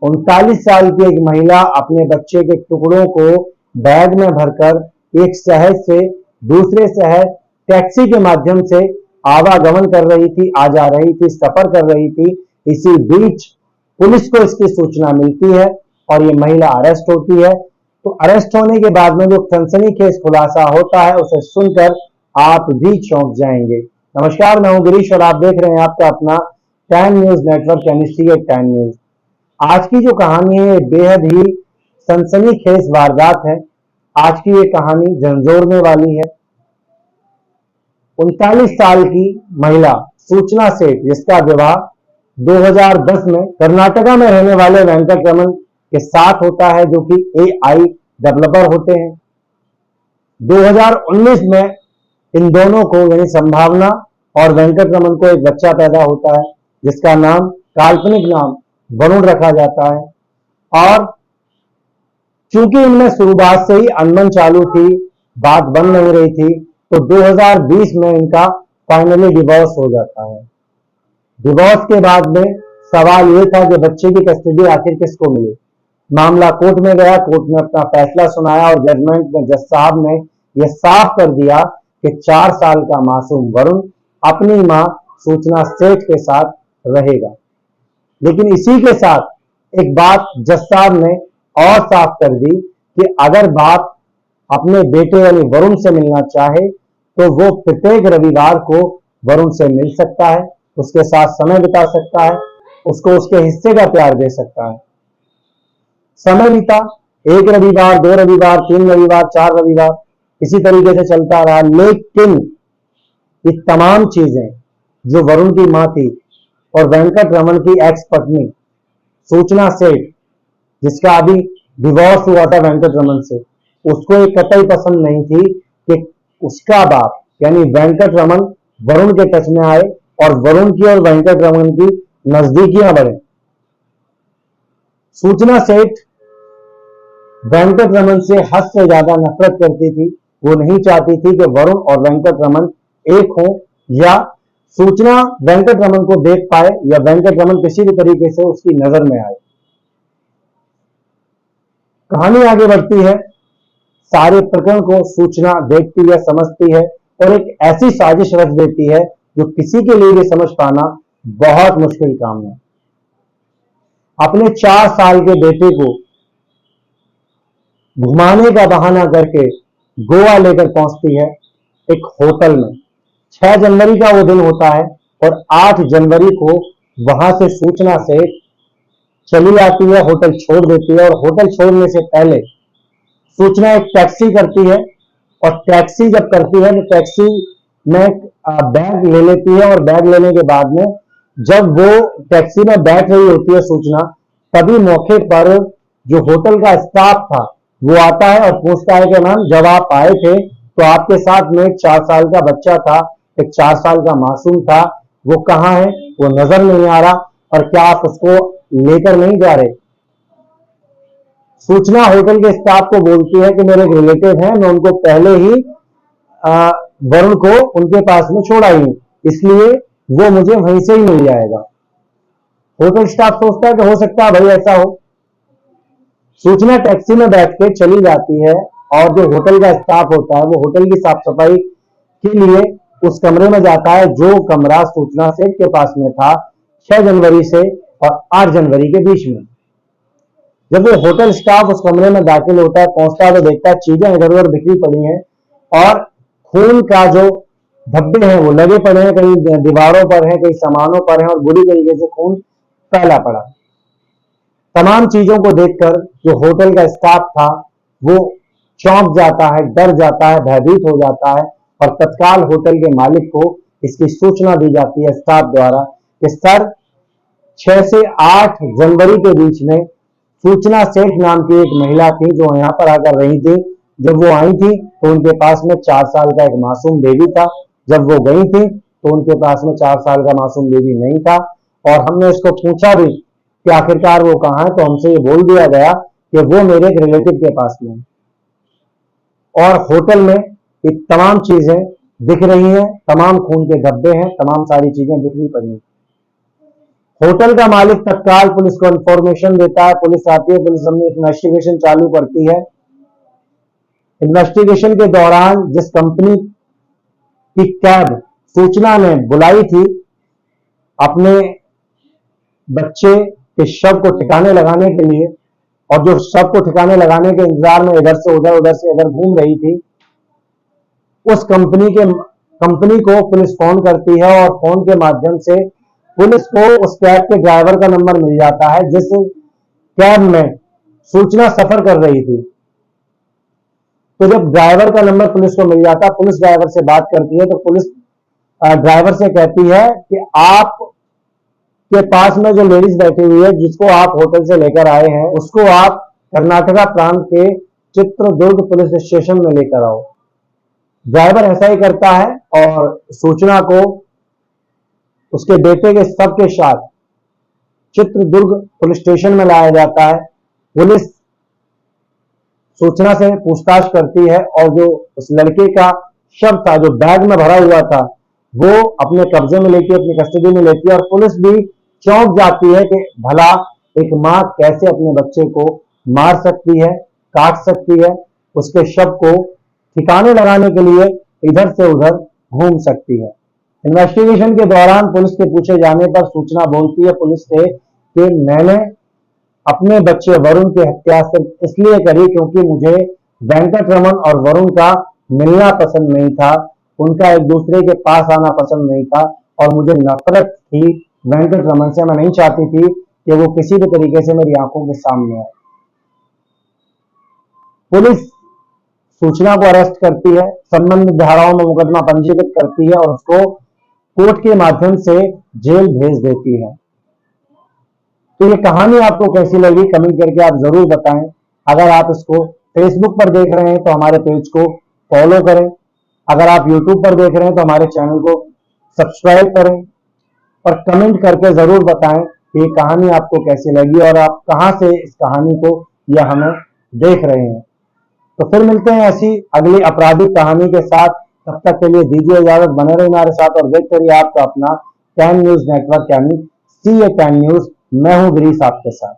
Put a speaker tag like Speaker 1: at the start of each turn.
Speaker 1: 39 साल की एक महिला अपने बच्चे के टुकड़ों को बैग में भरकर एक शहर से दूसरे शहर टैक्सी के माध्यम से आवागमन कर रही थी, आ जा रही थी, सफर कर रही थी। इसी बीच पुलिस को इसकी सूचना मिलती है और ये महिला अरेस्ट होती है। तो अरेस्ट होने के बाद में जो सनसनीखेज खुलासा होता है उसे सुनकर आप भी चौंक जाएंगे। नमस्कार, मैं हूं गिरीश और आप देख रहे हैं आपका अपना time news network investigate time news. आज की जो कहानी है बेहद ही सनसनीखेज वारदात है। आज की ये कहानी झंझोड़ने वाली है। 39 साल की महिला सूचना सेठ, जिसका विवाह 2010 में कर्नाटका में रहने वाले वेंकट रमन के साथ होता है, जो कि एआई डेवलपर होते हैं। 2019 में इन दोनों को यानी संभावना और वेंकट रमन को एक बच्चा पैदा होता है, जिसका नाम, काल्पनिक नाम, वरुण रखा जाता है। और चूंकि इनमें शुरुआत से ही अनबन चालू थी, बात बन नहीं रही थी, तो 2020 में इनका फाइनली डिवोर्स हो जाता है। डिवोर्स के बाद में सवाल यह था कि बच्चे की कस्टडी आखिर किसको मिले। मामला कोर्ट में गया, कोर्ट ने अपना फैसला सुनाया और जजमेंट में जज साहब ने यह साफ कर दिया कि 4 साल का मासूम वरुण अपनी मां सूचना सेठ के साथ रहेगा। लेकिन इसी के साथ एक बात जज साहब ने और साफ कर दी कि अगर बाप अपने बेटे यानी वरुण से मिलना चाहे तो वो प्रत्येक रविवार को वरुण से मिल सकता है, उसके साथ समय बिता सकता है, उसको उसके हिस्से का प्यार दे सकता है। समय बीता, 1 रविवार, 2 रविवार, 3 रविवार, 4 रविवार, इसी तरीके से चलता रहा। लेकिन ये तमाम चीजें जो वरुण की मां थी और वेंकट रमन की एक्स पत्नी सूचना सेठ, जिसका अभी डिवोर्स हुआ था वेंकट रमन से, उसको एक कतई पसंद नहीं थी कि उसका बाप यानी वेंकट रमन वरुण के टच में आए और वरुण की और वेंकट रमन की नजदीकियां बढ़े। सूचना सेठ वेंकट रमन से हद से ज्यादा नफरत करती थी। वो नहीं चाहती थी कि वरुण और वेंकट रमन एक हो, या सूचना वेंकट रमन को देख पाए, या वेंकट रमन किसी भी तरीके से उसकी नजर में आए। कहानी आगे बढ़ती है। सारे प्रकरण को सूचना देखती है, समझती है और एक ऐसी साजिश रच देती है जो किसी के लिए भी समझ पाना बहुत मुश्किल काम है। अपने 4 साल के बेटे को घुमाने का बहाना करके गोवा लेकर पहुंचती है एक होटल में। 6 जनवरी का वो दिन होता है और 8 जनवरी को वहां से सूचना से चली आती है, होटल छोड़ देती है। और होटल छोड़ने से पहले सूचना एक टैक्सी करती है, और टैक्सी जब करती है तो टैक्सी में बैग ले लेती है। और बैग लेने के बाद में जब वो टैक्सी में बैठ रही होती है सूचना, तभी मौके पर जो होटल का स्टाफ था वो आता है और पूछता है कि मैम, जब आप आए थे तो आपके साथ में एक 4 साल का बच्चा था, एक 4 साल का मासूम था, वो कहाँ है, वो नजर नहीं आ रहा, और क्या आप उसको लेकर नहीं जा रहे। सूचना होटल के स्टाफ को बोलती है कि मेरे एक रिलेटिव हैं, मैं उनको पहले ही वरुण को उनके पास में छोड़ आई हूं, इसलिए वो मुझे वहीं से ही मिल जाएगा। होटल स्टाफ सोचता है कि हो सकता है भाई ऐसा हो। सूचना टैक्सी में बैठ के चली जाती है और जो होटल का स्टाफ होता है वो होटल की साफ सफाई के लिए उस कमरे में जाता है जो कमरा सूचना सेठ के पास में था 6 जनवरी से और 8 जनवरी के बीच में। जब वो होटल स्टाफ उस कमरे में दाखिल होता है, पहुंचता है तो देखता है चीजें इधर उधर बिखरी पड़ी हैं और खून का जो धब्बे हैं वो लगे पड़े हैं, कहीं दीवारों पर है, कहीं सामानों पर है, और बुरी तरीके से खून फैला पड़ा। तमाम चीजों को देखकर जो होटल का स्टाफ था वो चौंक जाता है, डर जाता है, भयभीत हो जाता है, और तत्काल होटल के मालिक को इसकी सूचना दी जाती है स्टाफ द्वारा कि सर, 6 से 8 जनवरी के बीच में सूचना सेठ नाम की एक महिला थी जो यहाँ पर आकर रही थी। जब वो आई थी तो उनके पास में 4 साल का एक मासूम बेबी था। जब वो गई थी तो उनके पास में 4 साल का मासूम बेबी नहीं था। और हमने उसको पूछा भी कि आखिरकार वो कहाँ है, तो हमसे ये बोल दिया गया कि वो मेरे एक रिलेटिव के पास में। और होटल में ये तमाम चीजें दिख रही हैं, तमाम खून के धब्बे हैं, तमाम सारी चीजें बिखरी पड़ी हैं। होटल का मालिक तत्काल पुलिस को इंफॉर्मेशन देता है, पुलिस आती है, पुलिस अपनी इन्वेस्टिगेशन चालू करती है। इन्वेस्टिगेशन के दौरान जिस कंपनी की कैब सूचना ने बुलाई थी अपने बच्चे के शव को ठिकाने लगाने के लिए, और जो शव को ठिकाने लगाने के इंतजार में इधर से उधर घूम रही थी, उस कंपनी को पुलिस फोन करती है और फोन के माध्यम से पुलिस को उस कैब के ड्राइवर का नंबर मिल जाता है जिस कैब में सूचना सफर कर रही थी। तो जब ड्राइवर का नंबर पुलिस को मिल जाता है, पुलिस ड्राइवर से बात करती है, तो पुलिस ड्राइवर से कहती है कि आप के पास में जो लेडीज बैठी हुई है जिसको आप होटल से लेकर आए हैं, उसको आप कर्नाटका प्रांत के चित्रदुर्ग पुलिस स्टेशन में लेकर आओ। ड्राइवर ऐसा ही करता है और सूचना को उसके बेटे के शव के साथ चित्रदुर्ग पुलिस स्टेशन में लाया जाता है। पुलिस सूचना से पूछताछ करती है और जो उस लड़के का शव था जो बैग में भरा हुआ था वो अपने कब्जे में लेती है, अपनी कस्टडी में लेती है, और पुलिस भी चौंक जाती है कि भला एक मां कैसे अपने बच्चे को मार सकती है, काट सकती है, उसके शव को ठिकाने लगाने के लिए इधर से उधर घूम सकती है। इन्वेस्टिगेशन के दौरान पुलिस के पूछे जाने पर सूचना बोलती है पुलिस से कि मैंने अपने बच्चे वरुण की हत्या सिर्फ इसलिए करी क्योंकि मुझे वेंकटरमन और वरुण का मिलना पसंद नहीं था, उनका एक दूसरे के पास आना पसंद नहीं था, और मुझे नफरत थी वेंकटरमन से। मैं नहीं चाहती थी कि वो किसी भी तरीके से मेरी आंखों के सामने आए। पुलिस सूचना को अरेस्ट करती है, संबंधित धाराओं में मुकदमा पंजीकृत करती है और उसको कोर्ट के माध्यम से जेल भेज देती है। तो ये कहानी आपको कैसी लगी कमेंट करके आप जरूर बताएं। अगर आप इसको फेसबुक पर देख रहे हैं तो हमारे पेज को फॉलो करें, अगर आप यूट्यूब पर देख रहे हैं तो हमारे चैनल को सब्सक्राइब करें, और कमेंट करके जरूर बताएं कि ये कहानी आपको कैसी लगी और आप कहां से इस कहानी को या हमें देख रहे हैं। तो फिर मिलते हैं ऐसी अगली आपराधिक कहानी के साथ। तब तक के लिए दीजिए इजाजत, बने रहिए हमारे साथ और देखते रहिए आपका अपना 10 न्यूज नेटवर्क यानी CA10 न्यूज। मैं हूं गिरीश आपके साथ।